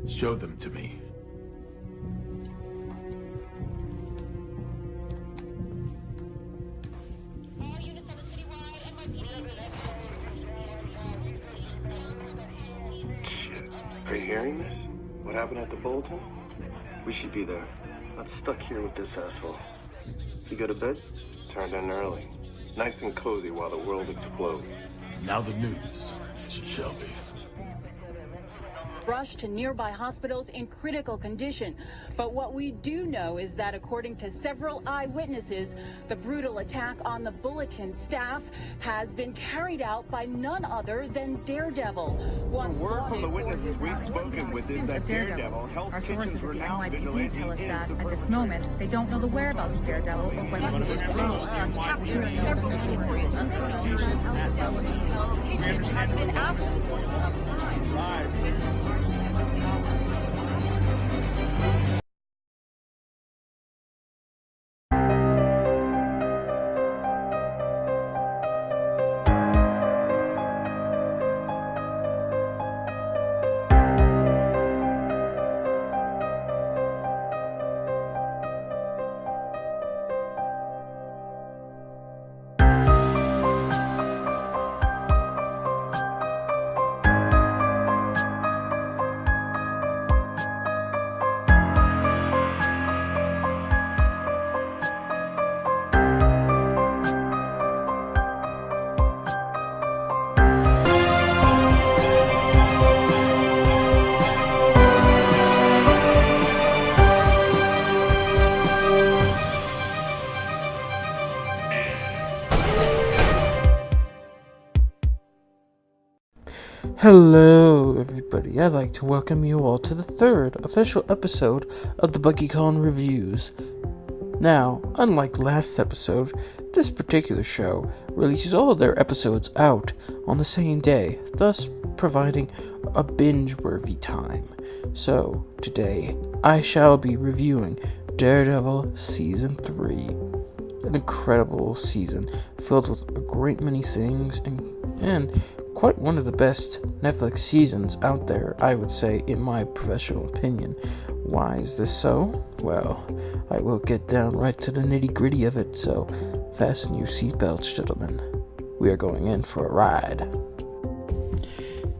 Show them to me. Shit. Are you hearing this? What happened at the bulletin? We should be there. Not stuck here with this asshole. You go to bed? Turned in early. Nice and cozy while the world explodes. Now the news, Mr. Shelby. Rushed to nearby hospitals in critical condition. But what we do know is that according to several eyewitnesses, the brutal attack on the bulletin staff has been carried out by none other than Daredevil. The word from the witnesses we've spoken with is that Daredevil, Our sources at the NYPD tell us that at this moment they don't know the whereabouts of Daredevil or whether he is Hello everybody, I'd like to welcome you all to the third official episode of the Buggy Reviews. Now, unlike last episode, this particular show releases all of their episodes out on the same day, thus providing a binge-worthy time. So, today, I shall be reviewing Daredevil Season 3. An incredible season, filled with a great many things, and quite one of the best Netflix seasons out there, I would say, in my professional opinion. Why is this so? Well, I will get down right to the nitty-gritty of it, so fasten your seatbelts, gentlemen. We are going in for a ride.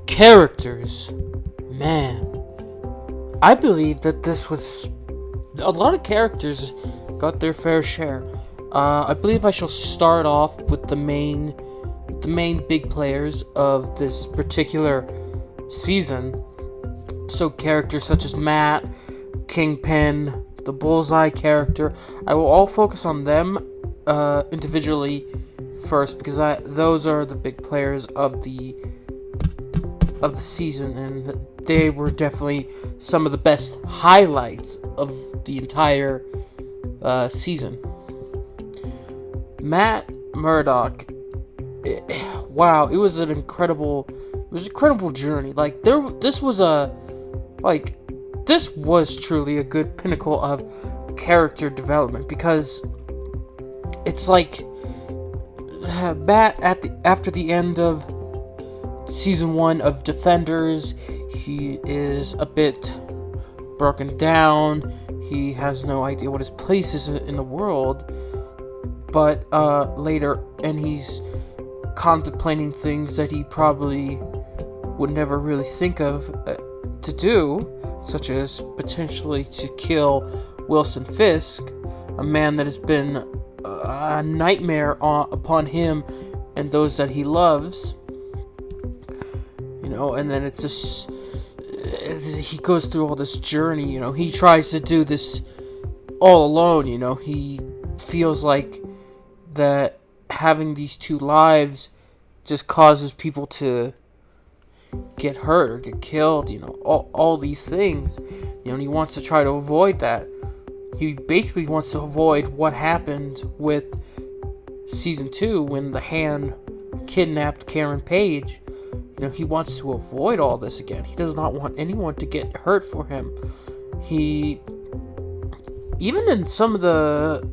Characters. Man. I believe that this was... A lot of characters got their fair share. I believe I shall start off with the main big players of this particular season. So characters such as Matt, Kingpin, the Bullseye character. I will all focus on them individually first, because those are the big players of the season, and they were definitely some of the best highlights of the entire season. Matt Murdock. Wow, it was an incredible journey. Like this was truly a good pinnacle of character development, because it's like Matt after the end of season 1 of Defenders, he is a bit broken down. He has no idea what his place is in the world, but later, and he's contemplating things that he probably would never really think of to do, such as potentially to kill Wilson Fisk, a man that has been a nightmare upon him and those that he loves. And then it's just he goes through all this journey. He tries to do this all alone. He feels like that having these two lives just causes people to get hurt or get killed, all these things, and he wants to try to avoid that. He basically wants to avoid what happened with season 2 when the Hand kidnapped Karen Page. He wants to avoid all this again. He does not want anyone to get hurt for him. He, even in some of the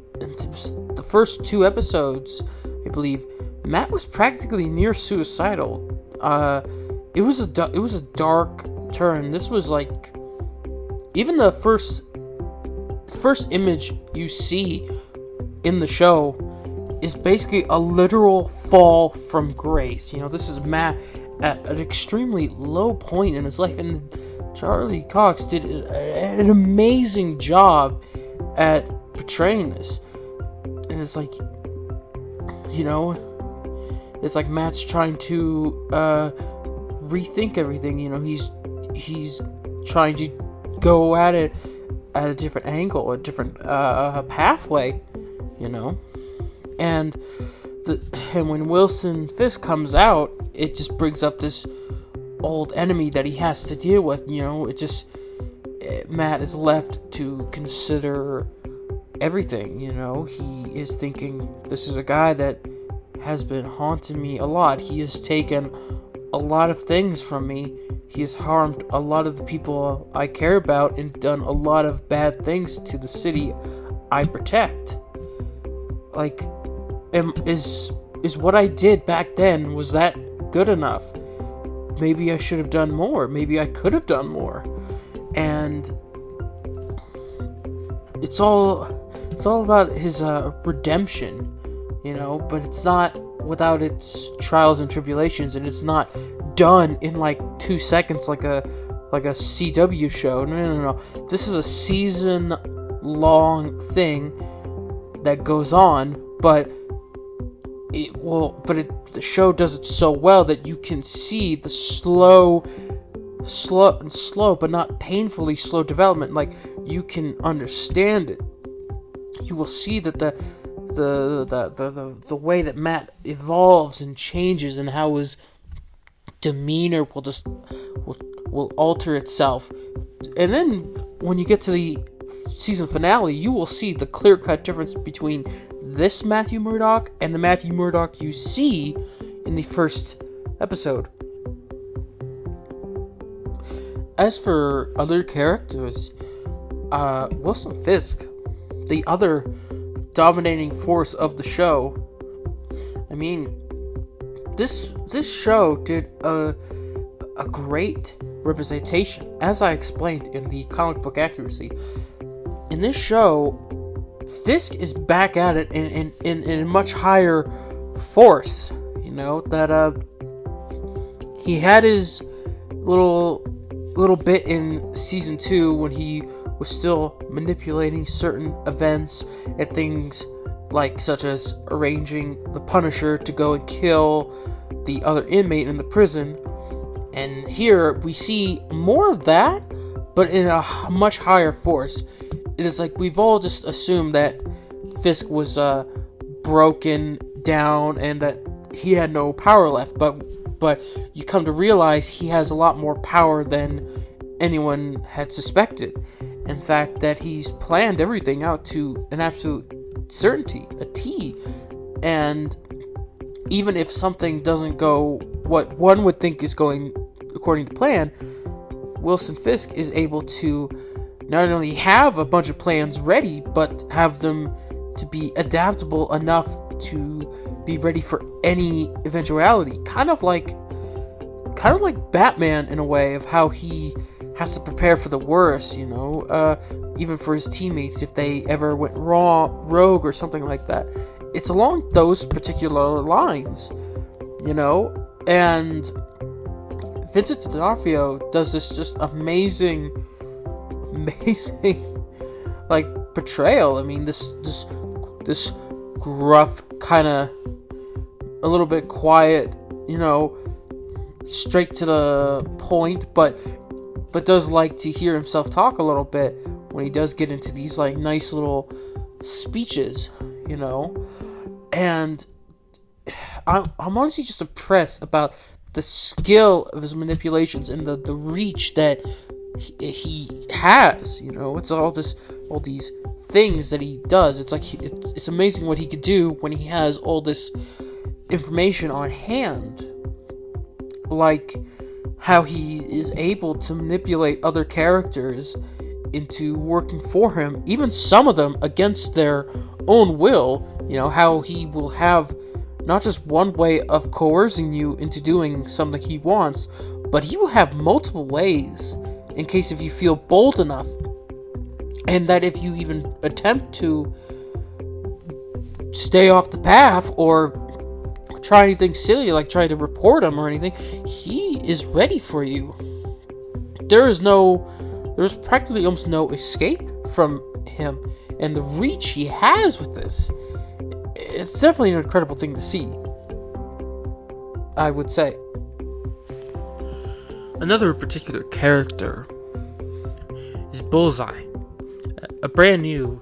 first 2 episodes, I believe, Matt was practically near suicidal. It was a dark turn. This was like even the first image you see in the show is basically a literal fall from grace. This is Matt at an extremely low point in his life, and Charlie Cox did an amazing job at portraying this. And it's like, it's like Matt's trying to rethink everything. He's trying to go at it at a different angle, a different pathway, and when Wilson Fisk comes out, it just brings up this old enemy that he has to deal with. Matt is left to consider everything. He is thinking, this is a guy that has been haunting me a lot. He has taken a lot of things from me. He has harmed a lot of the people I care about and done a lot of bad things to the city I protect. Like, is what I did back then, was that good enough? Maybe I should have done more. Maybe I could have done more. And it's all about his redemption, but it's not without its trials and tribulations, and it's not done in like 2 seconds like a CW show. No. This is a season-long thing that goes on, but the show does it so well that you can see the slow but not painfully slow development. Like, you can understand it. You will see that the way that Matt evolves and changes, and how his demeanor will alter itself. And then when you get to the season finale, you will see the clear-cut difference between this Matthew Murdock and the Matthew Murdock you see in the first episode. As for other characters, Wilson Fisk, the other dominating force of the show, I mean, this show did a great representation, as I explained in the comic book accuracy. In this show, Fisk is back at it in a much higher force. That he had his little bit in season 2 when he was still manipulating certain events and things, such as arranging the Punisher to go and kill the other inmate in the prison. And here we see more of that, but in a much higher force. It is like we've all just assumed that Fisk was broken down and that he had no power left, but you come to realize he has a lot more power than anyone had suspected. In fact, that he's planned everything out to an absolute certainty, a T. And even if something doesn't go what one would think is going according to plan, Wilson Fisk is able to not only have a bunch of plans ready, but have them to be adaptable enough to be ready for any eventuality. Kind of like Batman in a way, of how he has to prepare for the worst, even for his teammates if they ever went rogue or something like that. It's along those particular lines, and Vincent D'Onofrio does this just amazing portrayal. I mean, this gruff, kind of a little bit quiet, straight to the point, but does like to hear himself talk a little bit when he does get into these nice little speeches, and I'm honestly just impressed about the skill of his manipulations and the reach that he has. It's all these things that he does. It's like it's amazing what he could do when he has all this information on hand, like how he is able to manipulate other characters into working for him, even some of them against their own will. How he will have not just one way of coercing you into doing something he wants, but he will have multiple ways in case if you feel bold enough, and that if you even attempt to stay off the path or try anything silly like try to report him or anything, he is ready for you. There's practically almost no escape from him, and the reach he has with this, it's definitely an incredible thing to see, I would say. Another particular character is Bullseye, a brand new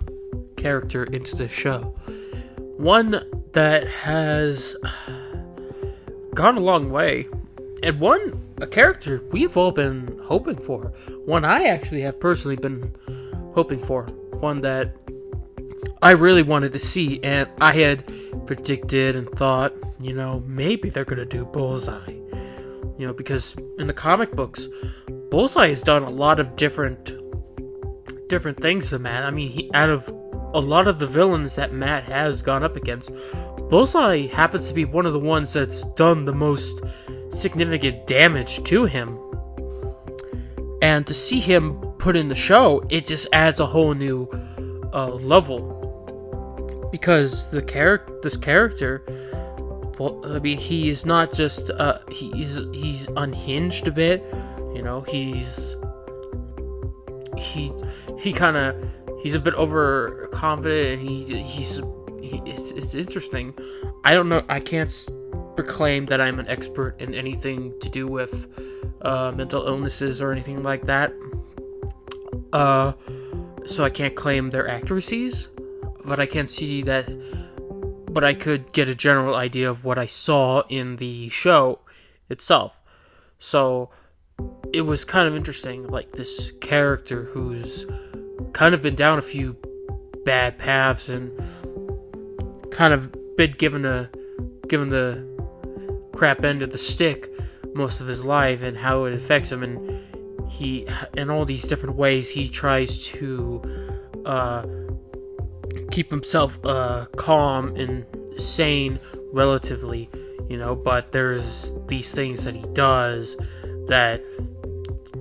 character into the show. One that has gone a long way, and a character we've all been hoping for. One I actually have personally been hoping for. One that I really wanted to see, and I had predicted and thought, maybe they're going to do Bullseye. Because in the comic books, Bullseye has done a lot of different things to Matt. I mean, out of a lot of the villains that Matt has gone up against, Bullseye happens to be one of the ones that's done the most significant damage to him. And to see him put in the show, it just adds a whole new level. Because this character, I mean, he is not just he's unhinged a bit. He's a bit overconfident, and it's interesting. I don't know. I can't proclaim that I'm an expert in anything to do with mental illnesses or anything like that. So I can't claim their accuracies, but I can see that. But I could get a general idea of what I saw in the show itself. So it was kind of interesting, like this character who's kind of been down a few bad paths and kind of been given the crap end of the stick most of his life, and how it affects him, and he, in all these different ways, he tries to keep himself calm and sane relatively, but there's these things that he does that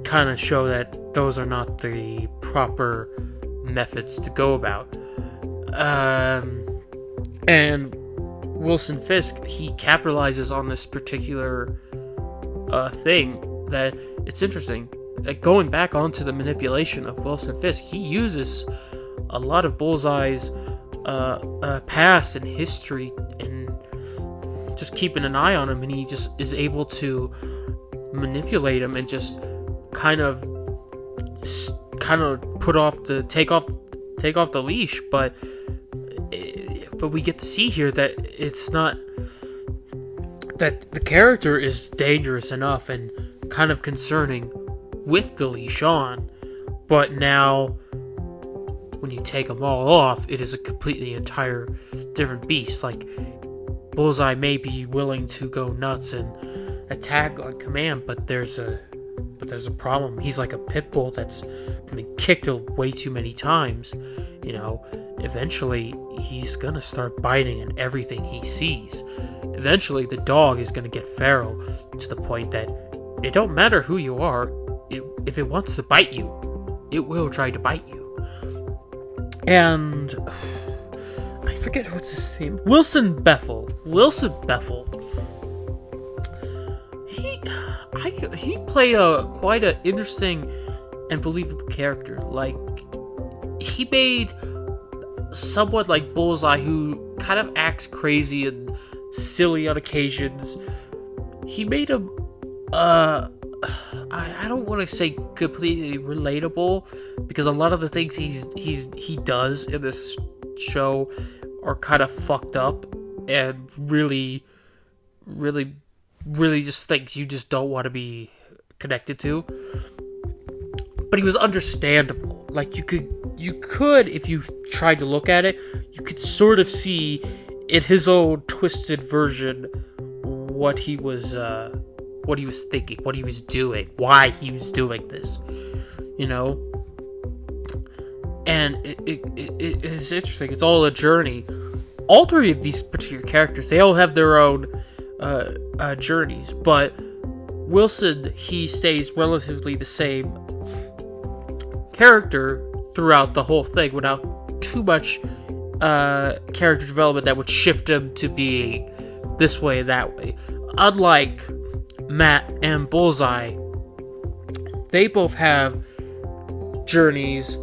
kind of show that those are not the proper methods to go about. And Wilson Fisk, he capitalizes on this particular thing that it's interesting. Going back onto the manipulation of Wilson Fisk, he uses a lot of Bullseye's past and history and just keeping an eye on him, and he just is able to manipulate him and just kind of take off the leash, but we get to see here that it's not that the character is dangerous enough and kind of concerning with the leash on, but now when you take them all off, it is a completely entire different beast. Like, Bullseye may be willing to go nuts and attack on command, but there's a problem. He's like a pit bull that's been kicked way too many times. Eventually he's gonna start biting at everything he sees. Eventually the dog is gonna get feral to the point that it don't matter who you are, if it wants to bite you, it will try to bite you. And I forget what's his name. Wilson Bethel. He played quite an interesting and believable character. Like, he made somewhat like Bullseye, who kind of acts crazy and silly on occasions. He made him I don't want to say completely relatable, because a lot of the things he does in this show are kind of fucked up and really just things you just don't want to be connected to. But he was understandable. Like, you could, if you tried to look at it, you could sort of see in his own twisted version what he was thinking, what he was doing, why he was doing this, And it is interesting. It's all a journey. All three of these particular characters, they all have their own journeys, but Wilson, he stays relatively the same character throughout the whole thing without too much character development that would shift him to be this way, that way. Unlike Matt and Bullseye, they both have journeys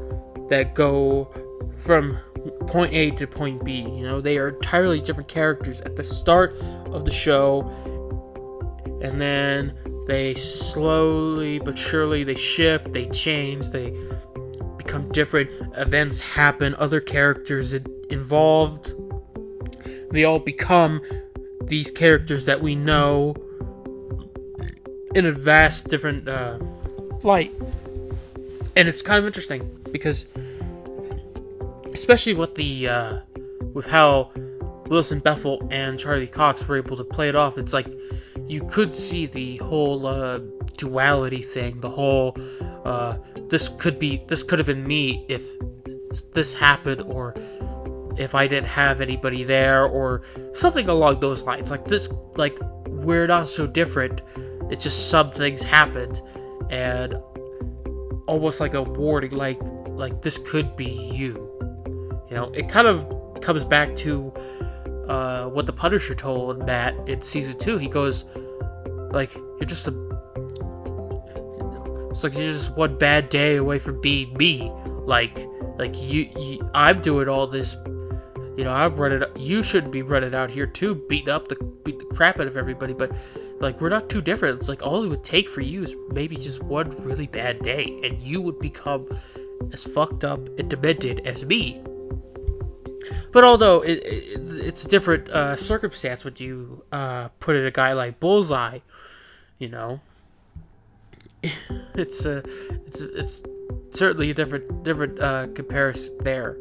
that go from point A to point B. You know, they are entirely different characters at the start of the show, and then they slowly but surely they shift, they change, they become different. Events happen, other characters involved. They all become these characters that we know in a vast different light. And it's kind of interesting because, especially with the with how Wilson Bethel and Charlie Cox were able to play it off, it's like you could see the whole duality thing, the whole this could have been me if this happened, or if I didn't have anybody there, or something along those lines. Like this, like, we're not so different. It's just some things happened, and almost like a warning, like this could be you. You know, it kind of comes back to what the Punisher told Matt in season 2. He goes, like, it's like you're just one bad day away from being me. Like you I'm doing all this. You know, I'm running. You shouldn't be running out here too, beat the crap out of everybody. But like, we're not too different. It's like all it would take for you is maybe just one really bad day, and you would become as fucked up and demented as me. But although it's a different circumstance when you put in a guy like Bullseye, you know, it's certainly a different comparison there.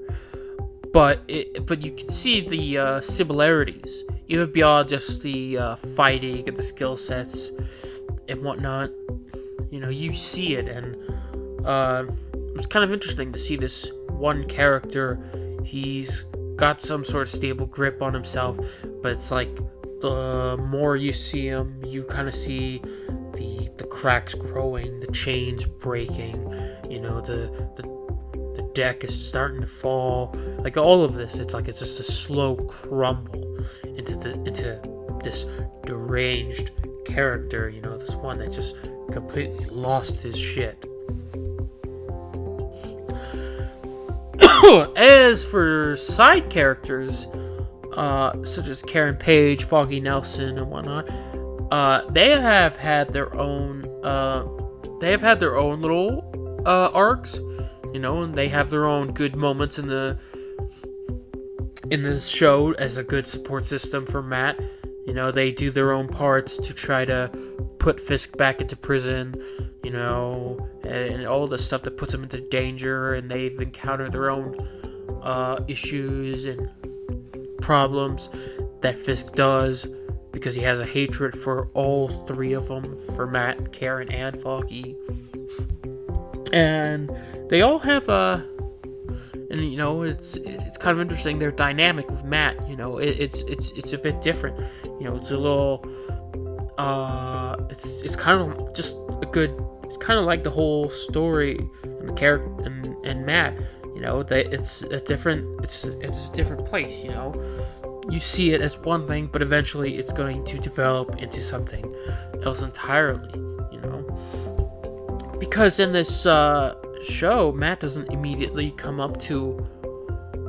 But you can see the similarities, even beyond just the fighting and the skill sets and whatnot. You know, you see it, and it's kind of interesting to see this one character. He's got some sort of stable grip on himself, but it's like the more you see him, you kind of see the cracks growing, the chains breaking. You know, the deck is starting to fall. Like, all of this, it's like it's just a slow crumble into this deranged character. You know, this one that just completely lost his shit. As for side characters, such as Karen Page, Foggy Nelson, and whatnot, they have had their own little arcs, you know, and they have their own good moments in the show as a good support system for Matt. You know, they do their own parts to try to put Fisk back into prison, you know, and all the stuff that puts him into danger, and they've encountered their own issues and problems that Fisk does, because he has a hatred for all three of them, for Matt, Karen, and Foggy. And they all have and you know, it's kind of interesting, their dynamic with Matt. You know, it's a bit different. You know, it's a little it's kind of just a good. It's kind of like the whole story and the character and Matt. You know, that it's a different place. You know, you see it as one thing, but eventually it's going to develop into something else entirely. You know, because in this show, Matt doesn't immediately come up to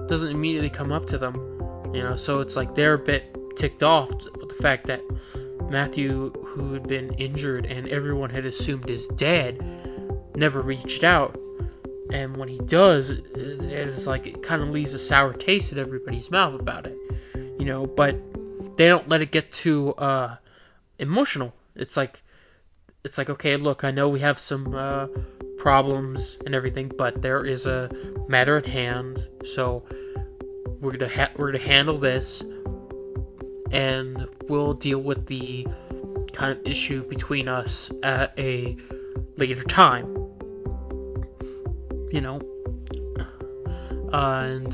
them. You know, so it's like they're a bit ticked off with the fact that Matthew, who had been injured and everyone had assumed is dead, never reached out. And when he does, it's like it kind of leaves a sour taste in everybody's mouth about it. You know, but they don't let it get too emotional. It's like, okay, look, I know we have some problems and everything, but there is a matter at hand, so we're gonna handle this, and we'll deal with the kind of issue between us at a later time. You know, and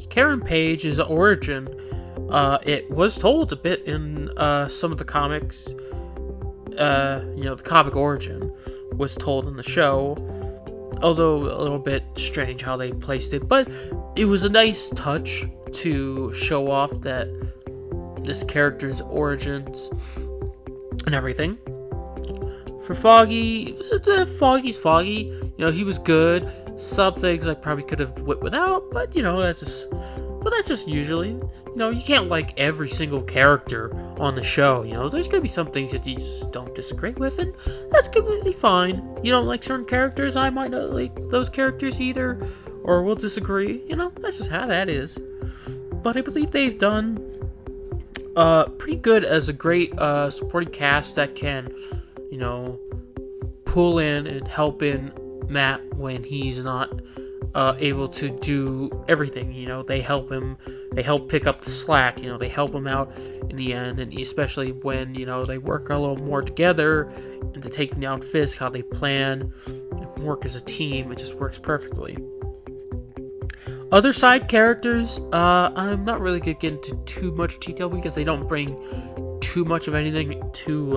Karen Page's origin, it was told a bit in some of the comics. You know, the comic origin was told in the show. although a little bit strange how they placed it, but it was a nice touch to show off that this character's origins and everything. For Foggy, Foggy's Foggy. You know, he was good. Some things I probably could have went without, but you know, that's just usually. You know, you can't like every single character on the show. You know, there's gonna be some things that you just don't disagree with, and that's completely fine. You don't like certain characters, I might not like those characters either, or we'll disagree. You know, that's just how that is. But I believe they've done pretty good as a great supporting cast that can, you know, pull in and help in Matt when he's not able to do everything. You know, they help him. They help pick up the slack. You know, they help him out in the end, and especially when, you know, they work a little more together into taking down Fisk, how they plan and work as a team. It just works perfectly. Other side characters, I'm not really going to get into too much detail because they don't bring too much of anything to,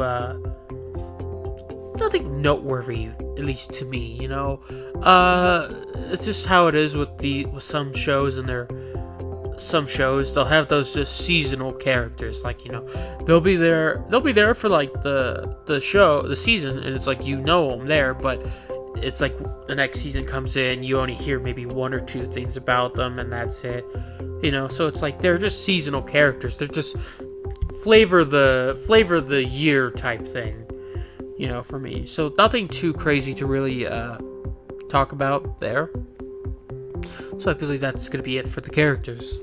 nothing noteworthy, at least to me, you know. It's just how it is with some shows, and some shows, they'll have those just seasonal characters, like, you know, they'll be there for like the season, and it's like, you know, them there, but it's like the next season comes in, you only hear maybe one or two things about them, and that's it, you know. So it's like they're just seasonal characters. They're just flavor the year type thing, you know, for me. So nothing too crazy to really talk about there. So I believe that's going to be it for the characters.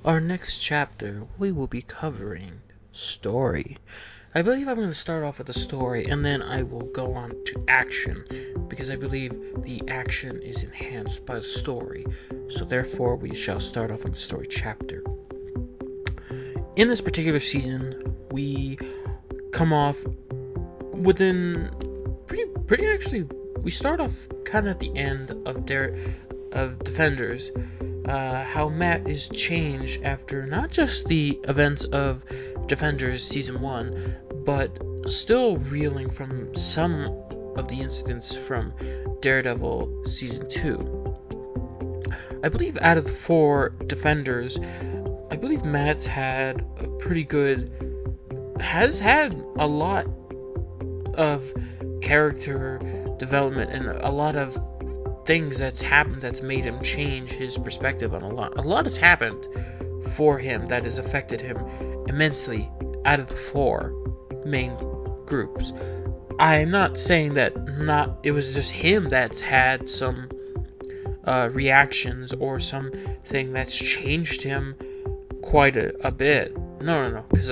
Our next chapter, we will be covering story. I believe I'm going to start off with the story, and then I will go on to action, because I believe the action is enhanced by the story. So therefore, we shall start off with the story chapter. In this particular season, we come off within pretty actually. We start off kind of at the end of Defenders. How Matt is changed after not just the events of Defenders Season 1, but still reeling from some of the incidents from Daredevil Season 2. I believe out of the 4 Defenders, I believe Matt's had has had a lot of character development and a lot of things that's happened that's made him change his perspective on a lot. A lot has happened for him that has affected him immensely out of the 4 main groups. I'm not saying that it was just him that's had some reactions or something that's changed him quite a bit. No, because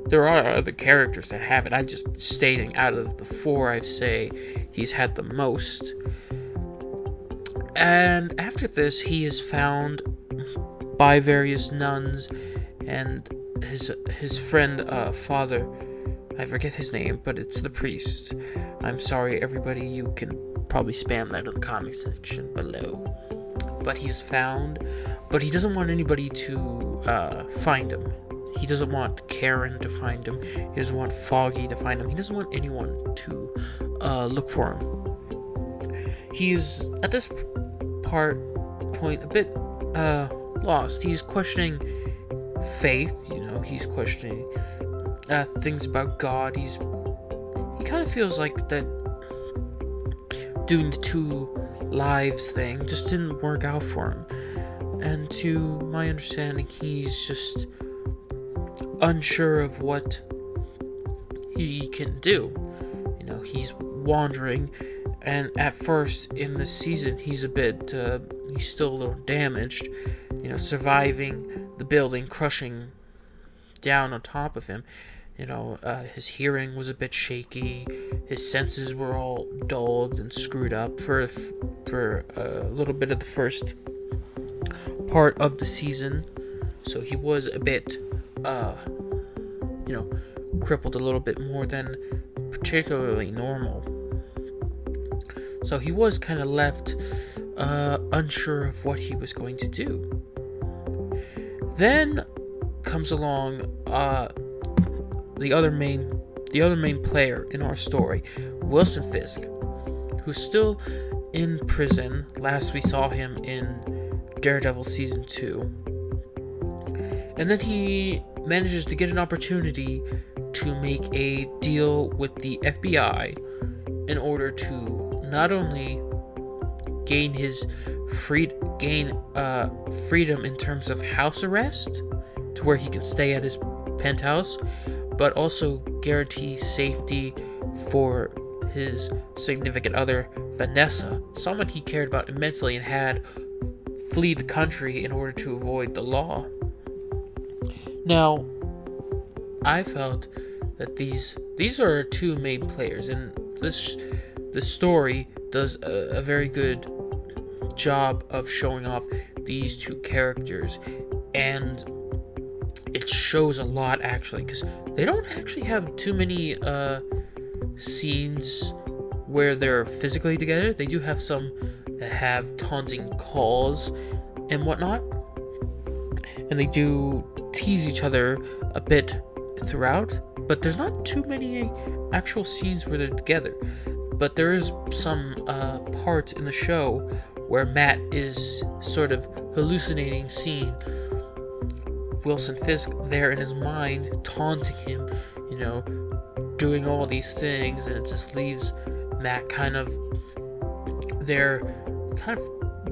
there are other characters that have it. I'm just stating out of the 4, I'd say he's had the most. And after this, he is found by various nuns and his friend, father. I forget his name, but it's the priest. I'm sorry, everybody. You can probably spam that in the comment section below. But he is found, but he doesn't want anybody to find him. He doesn't want Karen to find him. He doesn't want Foggy to find him. He doesn't want anyone to look for him. He is, at this point, a bit lost. He's questioning faith, you know. He's questioning things about God. He kind of feels like that doing the 2 lives thing just didn't work out for him. And to my understanding, he's just unsure of what he can do. You know, he's wandering, and at first in this season, he's a bit, he's still a little damaged. You know, surviving the building crushing down on top of him. You know, his hearing was a bit shaky. His senses were all dulled and screwed up for a little bit of the first part of the season. So he was a bit, you know, crippled a little bit more than particularly normal. So he was kind of left unsure of what he was going to do. Then comes along the other main player in our story, Wilson Fisk, who's still in prison. Last we saw him in Daredevil Season 2. And then he manages to get an opportunity to make a deal with the FBI in order to not only gain freedom in terms of house arrest, to where he can stay at his penthouse, but also guarantee safety for his significant other, Vanessa, someone he cared about immensely and had flee the country in order to avoid the law. Now, I felt that these are two main players, and this story does a very good job of showing off these two characters, and it shows a lot actually, because they don't actually have too many scenes where they're physically together. They do have some that have taunting calls and whatnot, and they do tease each other a bit throughout, but there's not too many actual scenes where they're together. But there is some parts in the show where Matt is sort of hallucinating, seeing Wilson Fisk there in his mind, taunting him, doing all these things, and it just leaves Matt kind of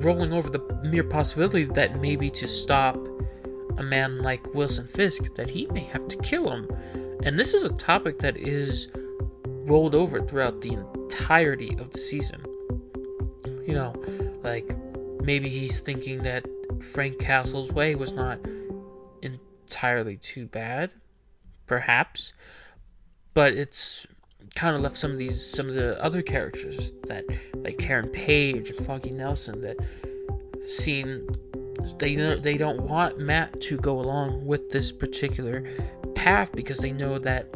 rolling over the mere possibility that maybe to stop a man like Wilson Fisk, that he may have to kill him. And this is a topic that is rolled over throughout the entirety of the season. Like maybe he's thinking that Frank Castle's way was not entirely too bad, perhaps, but it's kind of left some of the other characters, that like Karen Page and Foggy Nelson, that they don't want Matt to go along with this particular path, because they know that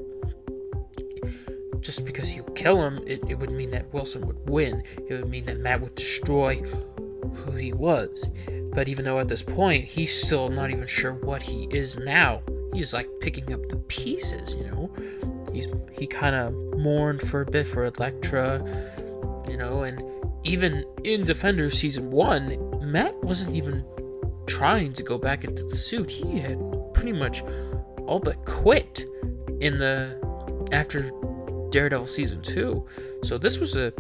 just because he'll kill him, it would mean that Wilson would win. It would mean that Matt would destroy who he was. But even though at this point he's still not even sure what he is now, he's like picking up the pieces. He kind of mourned for a bit for Elektra, and even in Defenders Season 1, Matt wasn't even trying to go back into the suit. He had pretty much all but quit after Daredevil Season 2. So this was he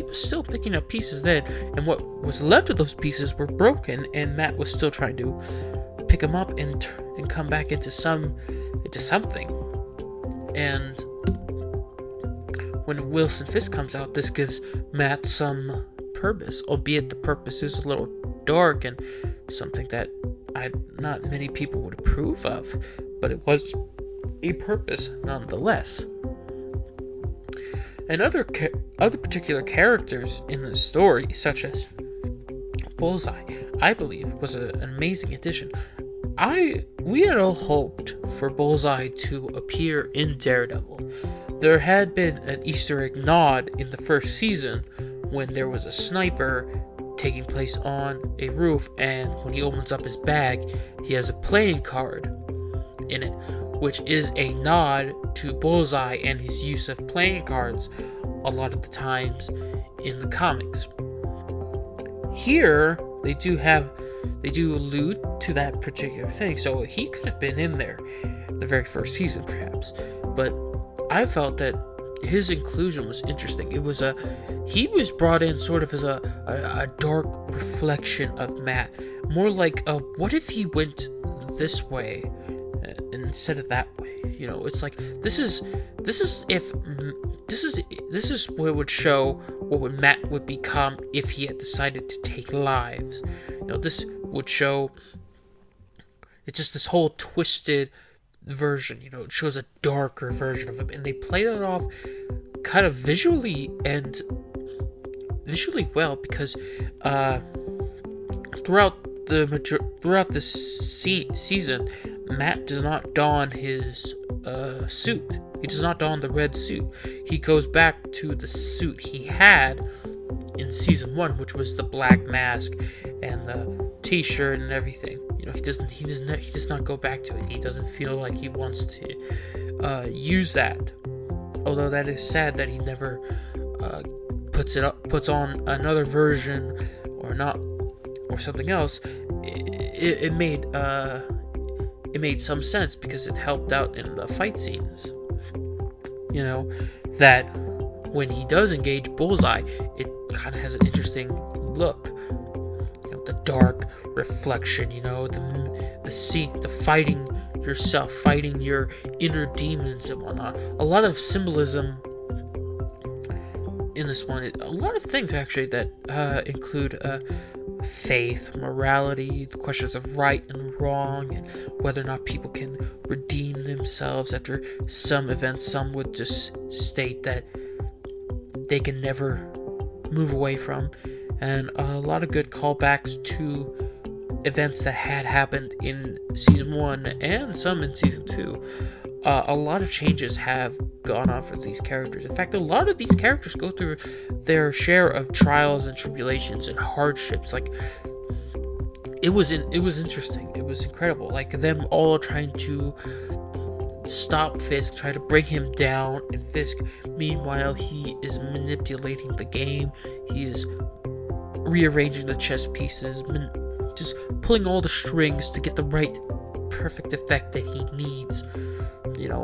was still picking up pieces then, and what was left of those pieces were broken, and Matt was still trying to pick them up and come back into something. And when Wilson Fisk comes out, this gives Matt some purpose, albeit the purpose is a little dark and something that not many people would approve of, but it was a purpose nonetheless. And other particular characters in the story, such as Bullseye, I believe was an amazing addition. We had all hoped for Bullseye to appear in Daredevil. There had been an Easter egg nod in the first season when there was a sniper taking place on a roof, and when he opens up his bag, he has a playing card in it, which is a nod to Bullseye and his use of playing cards a lot of the times in the comics. Here, they do allude to that particular thing, so he could have been in there the very first season, perhaps. But I felt that his inclusion was interesting. He was brought in sort of as a dark reflection of Matt, more like what if he went this way instead of that way. It's like this is what would show what Matt would become if he had decided to take lives. This would show it's just this whole twisted version. It shows a darker version of him, and they play that off kind of visually well, because throughout this season, Matt does not don his suit. He does not don the red suit. He goes back to the suit he had in Season 1, which was the black mask and the t-shirt and everything. He does not go back to it. He doesn't feel like he wants to use that. although that is sad that he never puts on another version or not or something else. It made some sense because it helped out in the fight scenes. That when he does engage Bullseye, it kind of has an interesting look. The dark reflection, the scene, the fighting yourself, fighting your inner demons and whatnot. A lot of symbolism in this one. A lot of things actually that include faith, morality, the questions of right and wrong, and whether or not people can redeem themselves after some events. Some would just state that they can never move away from, and a lot of good callbacks to events that had happened in Season 1 and some in Season 2. A lot of changes have gone on for these characters. In fact, a lot of these characters go through their share of trials and tribulations and hardships. Like, it was interesting. It was incredible. Like, them all trying to stop Fisk, try to bring him down, and Fisk, meanwhile, he is manipulating the game. He is rearranging the chess pieces, just pulling all the strings to get the right perfect effect that he needs.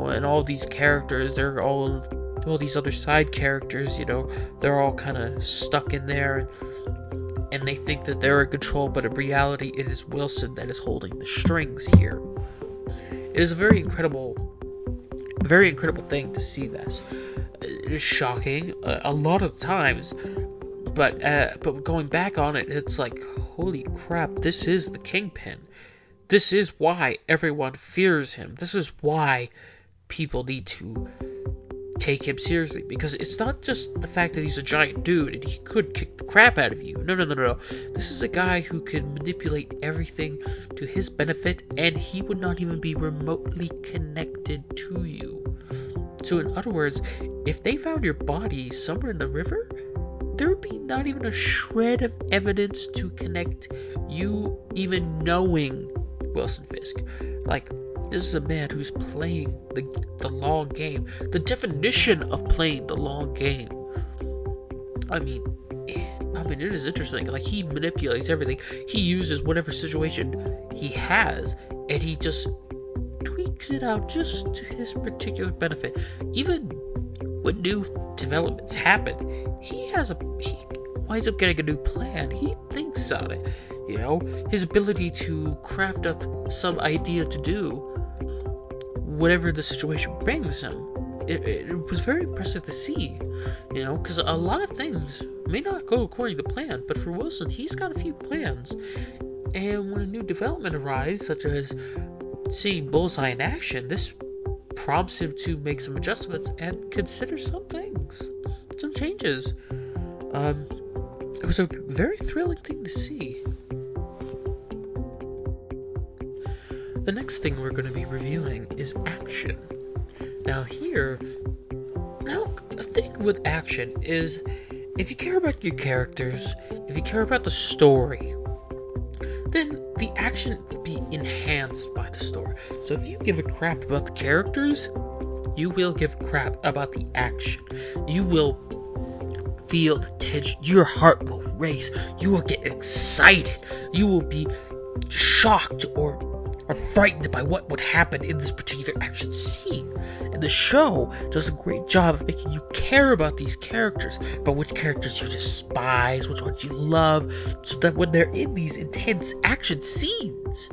And all these characters, they're all these other side characters, they're all kind of stuck in there, and they think that they're in control, but in reality, it is Wilson that is holding the strings here. It is a very incredible thing to see this. It is shocking a lot of times, but going back on it, it's like, holy crap, this is the Kingpin. This is why everyone fears him. This is why people need to take him seriously. Because it's not just the fact that he's a giant dude and he could kick the crap out of you. No. This is a guy who can manipulate everything to his benefit, and he would not even be remotely connected to you. So in other words, if they found your body somewhere in the river, there would be not even a shred of evidence to connect you even knowing Wilson Fisk. Like, this is a man who's playing the long game. The definition of playing the long game. I mean, it is interesting. Like, he manipulates everything. He uses whatever situation he has, and he just tweaks it out just to his particular benefit. Even when new developments happen, he winds up getting a new plan. He thinks on it. His ability to craft up some idea to do whatever the situation brings him. It was very impressive to see, because a lot of things may not go according to plan, but for Wilson, he's got a few plans. And when a new development arrives, such as seeing Bullseye in action, this prompts him to make some adjustments and consider some things, some changes. It was a very thrilling thing to see. The next thing we're going to be reviewing is action. Now the thing with action is, if you care about your characters, if you care about the story, then the action will be enhanced by the story. So if you give a crap about the characters, you will give a crap about the action. You will feel the tension. Your heart will race. You will get excited. You will be shocked or frightened by what would happen in this particular action scene. And the show does a great job of making you care about these characters, about which characters you despise, which ones you love, so that when they're in these intense action scenes,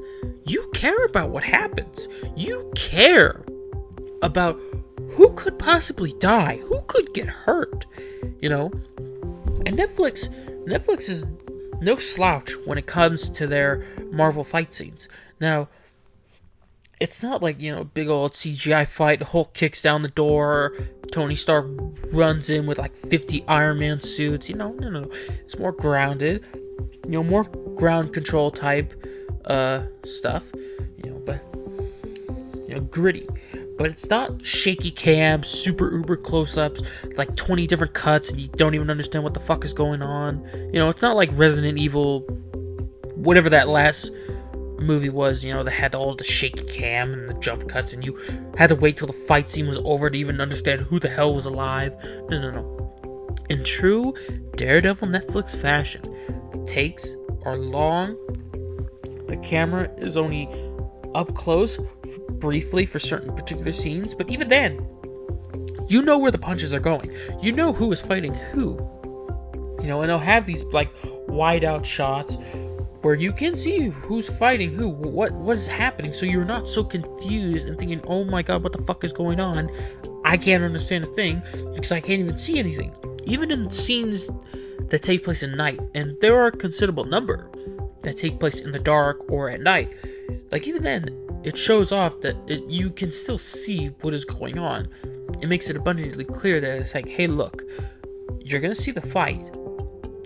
you care about what happens. You care about who could possibly die, who could get hurt, And Netflix is no slouch when it comes to their Marvel fight scenes. Now, it's not like, big old CGI fight, Hulk kicks down the door, Tony Stark runs in with like 50 Iron Man suits, no. It's more grounded, more ground control type stuff, but, gritty. But it's not shaky cam, super uber close-ups, like 20 different cuts, and you don't even understand what the fuck is going on. It's not like Resident Evil, whatever that last movie was, they had all the shaky cam and the jump cuts, and you had to wait till the fight scene was over to even understand who the hell was alive. No. In true Daredevil Netflix fashion, the takes are long, the camera is only up close briefly for certain particular scenes, but even then, you know where the punches are going. You know who is fighting who. And they'll have these wide out shots where you can see who's fighting who, what is happening, so you're not so confused and thinking, oh my god, what the fuck is going on? I can't understand a thing because I can't even see anything. Even in scenes that take place at night, and there are a considerable number that take place in the dark or at night, even then, it shows off that you can still see what is going on. It makes it abundantly clear that it's like, hey, look, you're gonna see the fight.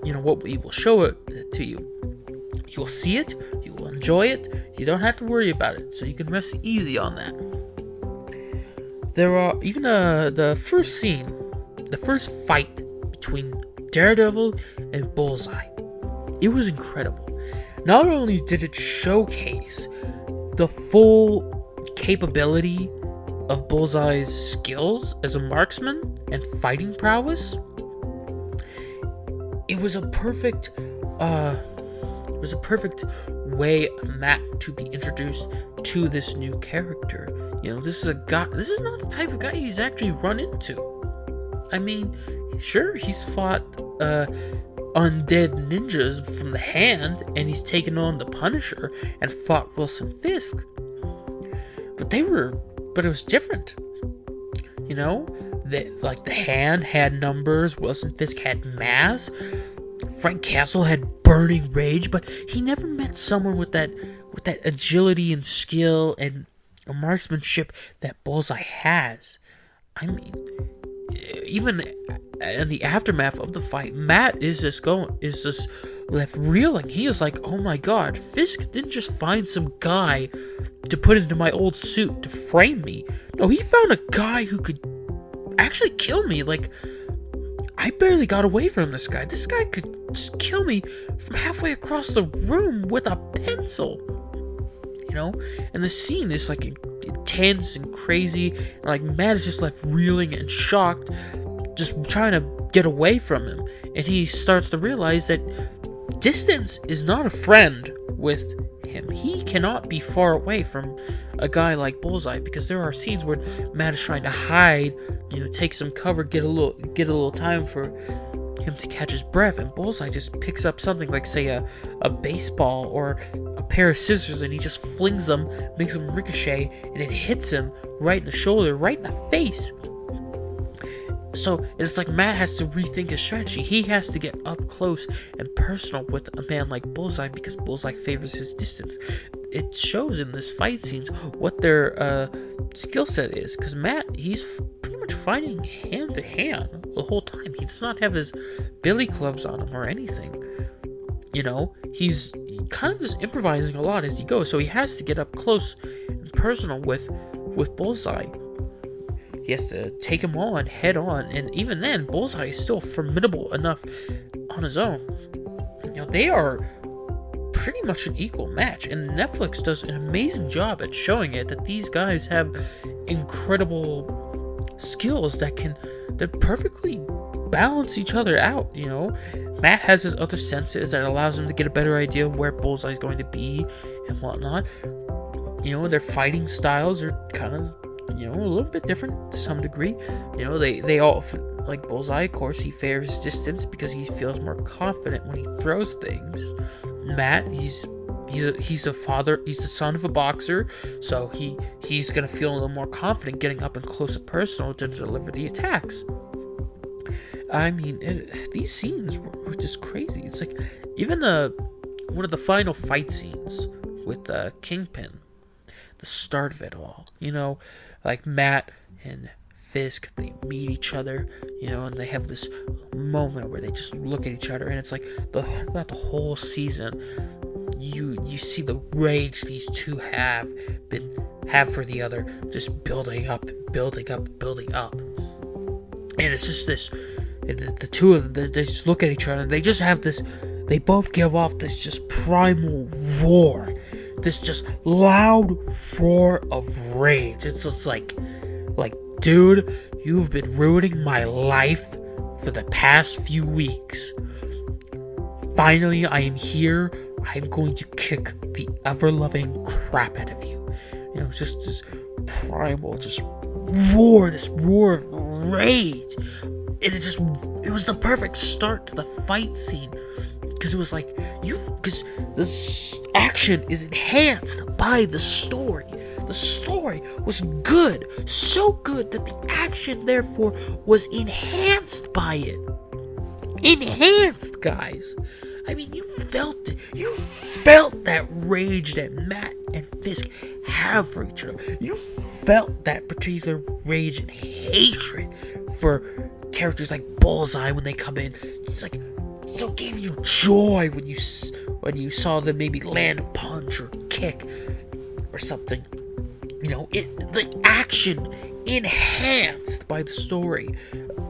What we will show it to you. You'll see it, you will enjoy it, you don't have to worry about it, so you can rest easy on that. There are even the first scene, the first fight between Daredevil and Bullseye. It was incredible. Not only did it showcase the full capability of Bullseye's skills as a marksman and fighting prowess, it was a perfect way of Matt to be introduced to this new character. This is not the type of guy he's actually run into. I mean, sure, he's fought undead ninjas from the Hand, and he's taken on the Punisher and fought Wilson Fisk. But it was different. The Hand had numbers, Wilson Fisk had mass, Frank Castle had burning rage, but he never met someone with that agility and skill and marksmanship that Bullseye has. I mean, even in the aftermath of the fight, Matt is just left reeling. He is like, oh my god, Fisk didn't just find some guy to put into my old suit to frame me. No, he found a guy who could actually kill me. I barely got away from this guy. This guy could just kill me from halfway across the room with a pencil. And the scene is intense and crazy, and Matt is just left reeling and shocked, just trying to get away from him. And he starts to realize that distance is not a friend with him. He cannot be far away from a guy like Bullseye, because there are scenes where Matt is trying to hide, take some cover, get a little time for him to catch his breath, and Bullseye just picks up something like, say, a baseball or a pair of scissors, and he just flings them, makes them ricochet, and it hits him right in the shoulder, right in the face. So it's like Matt has to rethink his strategy. He has to get up close and personal with a man like Bullseye, because Bullseye favors his distance. It shows in this fight scenes what their skill set is, because Matt, he's pretty much fighting hand to hand the whole time. He does not have his billy clubs on him or anything. He's kind of just improvising a lot as he goes, so he has to get up close and personal with Bullseye. He has to take him on head on, and even then, Bullseye is still formidable enough on his own. They are pretty much an equal match, and Netflix does an amazing job at showing it that these guys have incredible skills that perfectly balance each other out. Matt has his other senses that allows him to get a better idea of where Bullseye is going to be and whatnot. Their fighting styles are kind of a little bit different to some degree. They all, like Bullseye, of course, he favors distance because he feels more confident when he throws things. Matt, he's a father, he's the son of a boxer, so he's gonna feel a little more confident getting up and close and personal to deliver the attacks. I mean, these scenes were just crazy. It's like even one of the final fight scenes with Kingpin, the start of it all. Matt and Fisk, they meet each other, and they have this moment where they just look at each other, and it's like throughout the whole season, you see the rage these two have for the other, just building up, and it's just this. The two of them, they just look at each other, and they just have this. They both give off this just primal roar, this just loud roar of rage. It's just like, dude, you've been ruining my life for the past few weeks. Finally, I am here. I'm going to kick the ever-loving crap out of you. You know, just this primal, just roar, this roar of rage. And it was the perfect start to the fight scene. Because it was like, because this action is enhanced by the story. The story was good. So good that the action, therefore, was enhanced by it. Enhanced, guys. I mean, you felt it. You felt that rage that Matt and Fisk have for each other. You felt that particular rage and hatred for characters like Bullseye when they come in. It's like, so it gave you joy when you saw them maybe land a punch or kick or something. You know, the action enhanced by the story.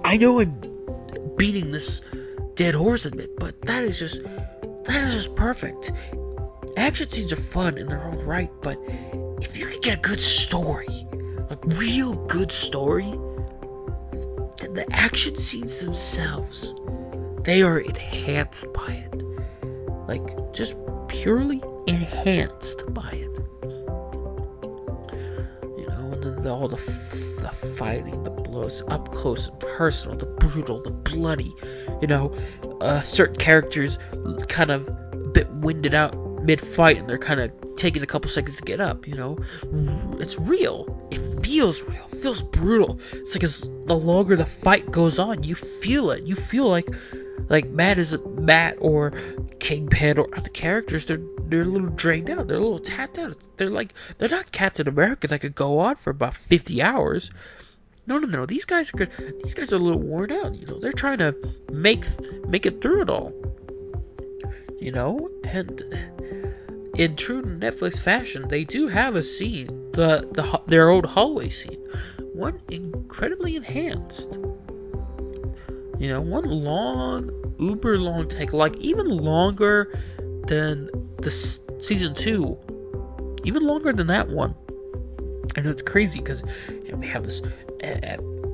I know I'm beating this dead horse a bit, but that is just perfect. Action scenes are fun in their own right, but if you can get a good story, a real good story, then the action scenes themselves, they are enhanced by it. Like, just purely enhanced by it. You know, and then all the fighting, the blows, up close and personal, the brutal, the bloody. You know, certain characters kind of a bit winded out mid-fight, and they're kind of taking a couple seconds to get up. You know, it's real. It feels real. It feels brutal. It's like the longer the fight goes on, you feel it. You feel like Matt or Kingpin or other characters. They're a little drained out. They're a little tapped out. They're not Captain America that could go on for about 50 hours. No. These guys are good. These guys are a little worn out. You know, they're trying to make it through it all. You know, and in true Netflix fashion, they do have a scene, their old hallway scene, one incredibly enhanced. You know, one uber long take, like even longer than the season 2, even longer than that one. And it's crazy because, you know, they have this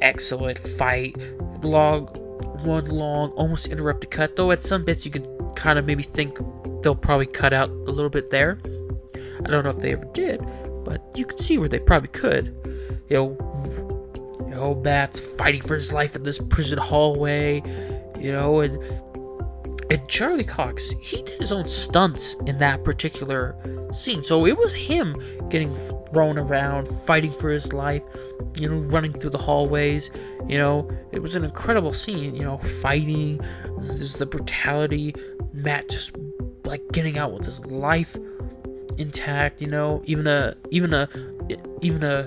excellent fight, long, almost interrupted cut. Though at some bits you could kind of maybe think they'll probably cut out a little bit there. I don't know if they ever did, but you could see where they probably could. You know, Matt's fighting for his life in this prison hallway. You know, and Charlie Cox, he did his own stunts in that particular scene. So it was him getting thrown around, fighting for his life, you know, running through the hallways. You know, it was an incredible scene, you know, fighting. There's the brutality. Matt just, like, getting out with his life intact, you know. Even a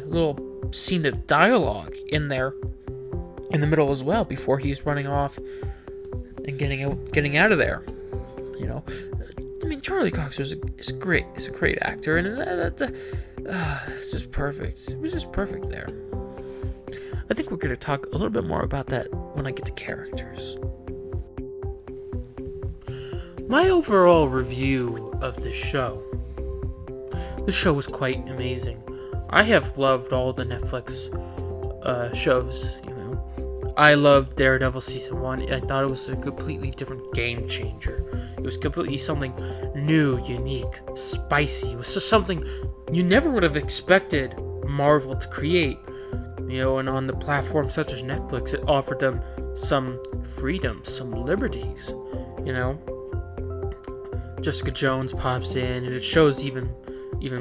little scene of dialogue in there in the middle as well before he's running off and getting out of there. You know, I mean, Charlie Cox is great. He's a great actor, and it's just perfect. It was just perfect there. I think we're going to talk a little bit more about that when I get to characters. My overall review of this show. This show was quite amazing. I have loved all the Netflix shows, you know. I loved Daredevil Season 1. I thought it was a completely different game changer. It was completely something new, unique, spicy. It was just something you never would have expected Marvel to create. You know, and on the platform such as Netflix, it offered them some freedom, some liberties, you know. Jessica Jones pops in, and it shows even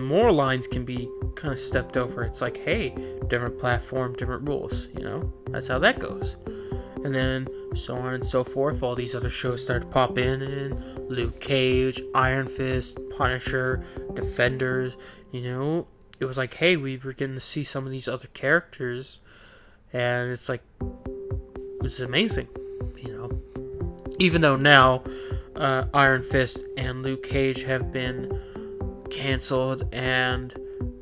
more lines can be kind of stepped over. It's like, hey, different platform, different rules, you know. That's how that goes. And then so on and so forth. All these other shows started to pop in, and Luke Cage, Iron Fist, Punisher, Defenders, you know. It was like, hey, we were getting to see some of these other characters, and it's like, it's amazing, you know. Even though now Iron Fist and Luke Cage have been canceled, and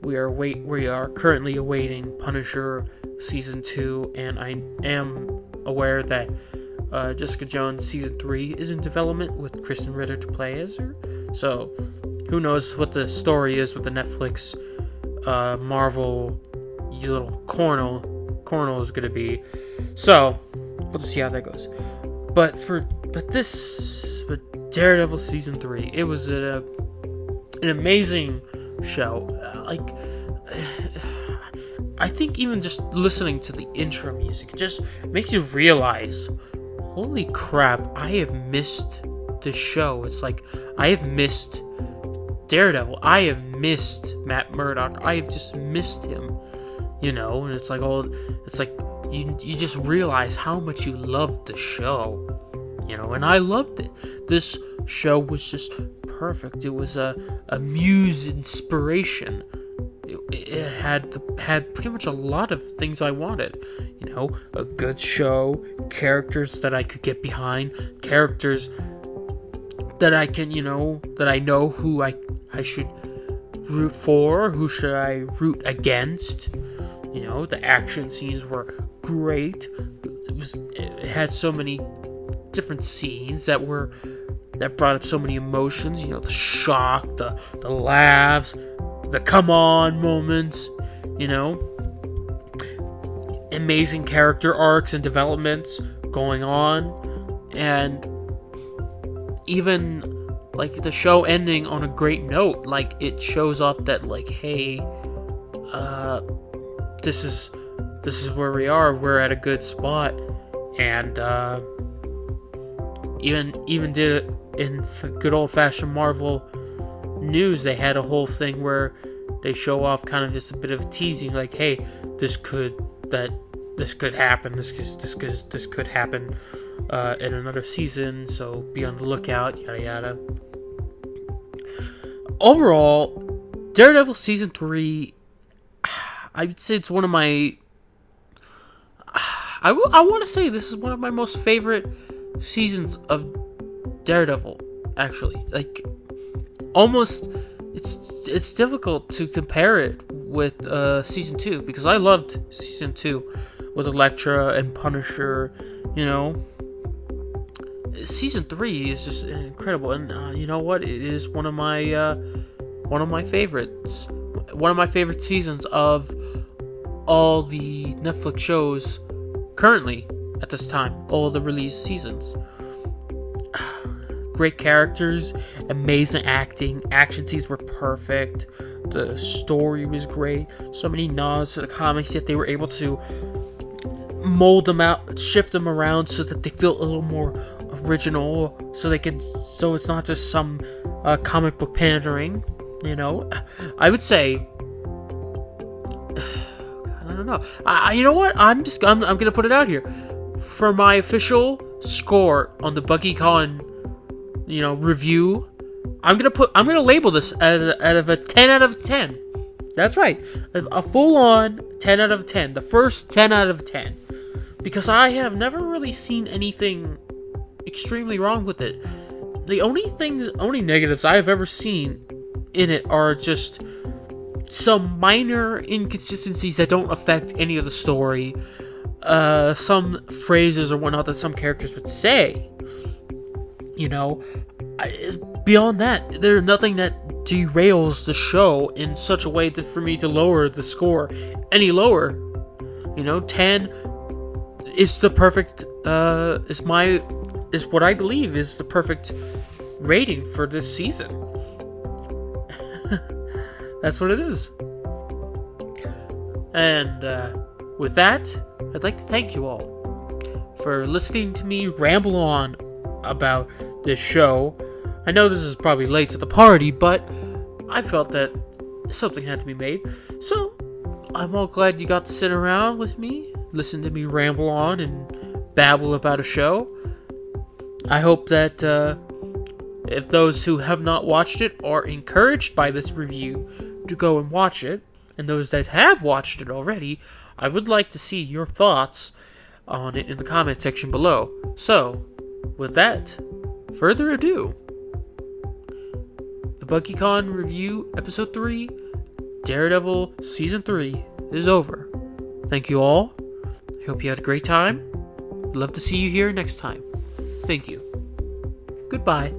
we are currently awaiting Punisher Season 2, and I am aware that Jessica Jones Season 3 is in development with Kristen Ritter to play as her. So who knows what the story is with the Netflix Marvel little cornel is gonna be. So we'll just see how that goes. But Daredevil season 3, it was an amazing show. I think even just listening to the intro music just makes you realize, holy crap, I have missed this show. It's like I have missed Daredevil. I have missed Matt Murdock. I have just missed him. And it's like you just realize how much you loved the show. And I loved it. This show was just perfect. It was a muse inspiration. It had pretty much a lot of things I wanted. A good show, characters that I could get behind, characters that I can, that I know who I should root for, who should I root against. The action scenes were great. It had so many different scenes that brought up so many emotions. The shock, the laughs, the come on moments. Amazing character arcs and developments going on, and even like the show ending on a great note. Like, it shows off that, like, hey, this is where we are. We're at a good spot. And even did it in good old fashioned Marvel news. They had a whole thing where they show off kind of just a bit of teasing, like, hey, this could happen. This could happen in another season. So be on the lookout. Yada yada. Overall, Daredevil season 3, I would say it's one of my. I want to say this is one of my most favorite seasons of Daredevil. Actually, like, almost, it's difficult to compare it with season 2, because I loved season 2 with Elektra and Punisher. Season 3 is just incredible, and you know what? It is one of my favorites. One of my favorite seasons of all the Netflix shows currently at this time. All the released seasons. Great characters, amazing acting, action scenes were perfect. The story was great. So many nods to the comics, yet they were able to mold them out, shift them around so that they feel a little more original, so it's not just some comic book pandering. I would say, I don't know. You know what? I'm gonna put it out here. For my official score on the BuggyCon, review, I'm gonna label this out of a 10 out of 10. That's right, a full-on 10 out of 10. The first 10 out of 10, because I have never really seen anything extremely wrong with it. The only negatives I have ever seen in it are just some minor inconsistencies that don't affect any of the story. Some phrases or whatnot that some characters would say. Beyond that, there's nothing that derails the show in such a way that for me to lower the score any lower. 10 is the perfect, is what I believe is the perfect rating for this season. That's what it is. And with that, I'd like to thank you all for listening to me ramble on about this show. I know this is probably late to the party, but I felt that something had to be made. So I'm all glad you got to sit around with me, listen to me ramble on and babble about a show. I hope that if those who have not watched it are encouraged by this review to go and watch it, and those that have watched it already, I would like to see your thoughts on it in the comment section below. So, with that, further ado, the BuggyCon review episode 3, Daredevil season 3 is over. Thank you all. I hope you had a great time. Love to see you here next time. Thank you. Goodbye.